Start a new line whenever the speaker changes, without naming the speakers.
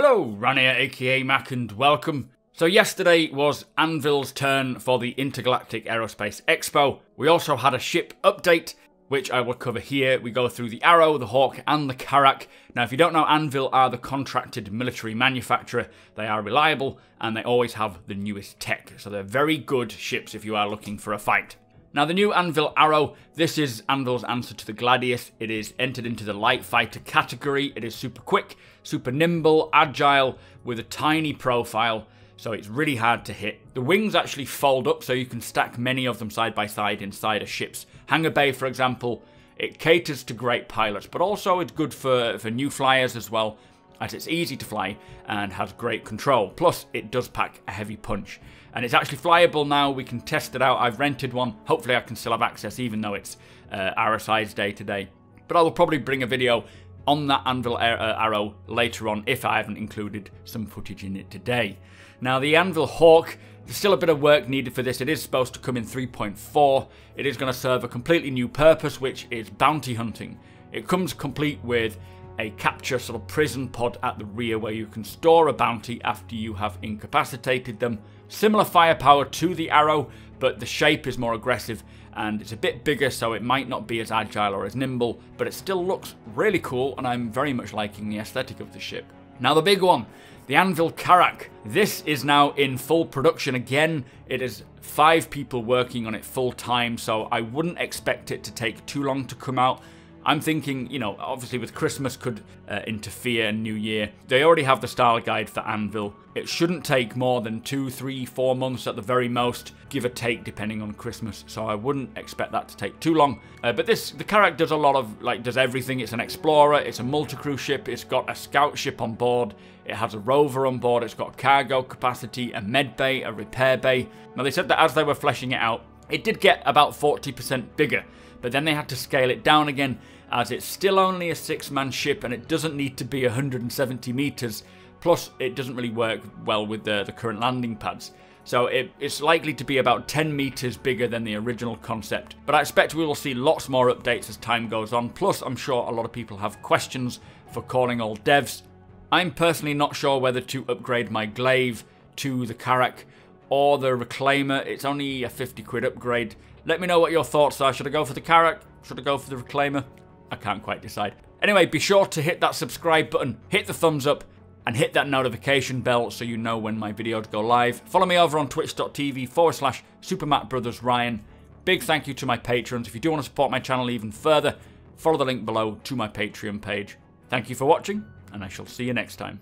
Hello, Rania aka Mac, and welcome. So yesterday was Anvil's turn for the Intergalactic Aerospace Expo. We also had a ship update, which I will cover here. We go through the Arrow, the Hawk and the Carrack. Now if you don't know, Anvil are the contracted military manufacturer. They are reliable and they always have the newest tech. So they're very good ships if you are looking for a fight. Now the new Anvil Arrow, this is Anvil's answer to the Gladius. It is entered into the light fighter category. It is super quick, super nimble, agile, with a tiny profile, so it's really hard to hit. The wings actually fold up so you can stack many of them side by side inside a ship's hangar bay, for example. It caters to great pilots, but also it's good for new flyers as well, as it's easy to fly and has great control. Plus, it does pack a heavy punch. And it's actually flyable now. We can test it out. I've rented one. Hopefully I can still have access even though it's RSI's day today. But I will probably bring a video on that Anvil Arrow later on if I haven't included some footage in it today. Now the Anvil Hawk, there's still a bit of work needed for this. It is supposed to come in 3.4. It is going to serve a completely new purpose, which is bounty hunting. It comes complete with a capture sort of prison pod at the rear where you can store a bounty after you have incapacitated them. Similar firepower to the Arrow, but the shape is more aggressive and it's a bit bigger, so it might not be as agile or as nimble, but it still looks really cool and I'm very much liking the aesthetic of the ship. Now the big one, the ANVIL Carrack. This is now in full production again. It is 5 people working on it full time, so I wouldn't expect it to take too long to come out. I'm thinking, you know, obviously with Christmas could interfere and New Year. They already have the style guide for Anvil. It shouldn't take more than 2, 3, 4 months at the very most, give or take, depending on Christmas. So I wouldn't expect that to take too long. But the Carrack does a lot of, does everything. It's an explorer, it's a multi-crew ship, it's got a scout ship on board, it has a rover on board, it's got cargo capacity, a med bay, a repair bay. Now they said that as they were fleshing it out, it did get about 40% bigger, but then they had to scale it down again, as it's still only a 6-man ship and it doesn't need to be 170 meters. Plus, it doesn't really work well with the current landing pads. So it's likely to be about 10 meters bigger than the original concept. But I expect we will see lots more updates as time goes on. Plus, I'm sure a lot of people have questions for calling all devs. I'm personally not sure whether to upgrade my glaive to the Carrack or the Reclaimer. It's only a 50 quid upgrade. Let me know what your thoughts are. Should I go for the Carrack? Should I go for the Reclaimer? I can't quite decide. Anyway, be sure to hit that subscribe button, hit the thumbs up, and hit that notification bell so you know when my videos go live. Follow me over on twitch.tv/supermacbrothers. Big thank you to my patrons. If you do want to support my channel even further, follow the link below to my Patreon page. Thank you for watching, and I shall see you next time.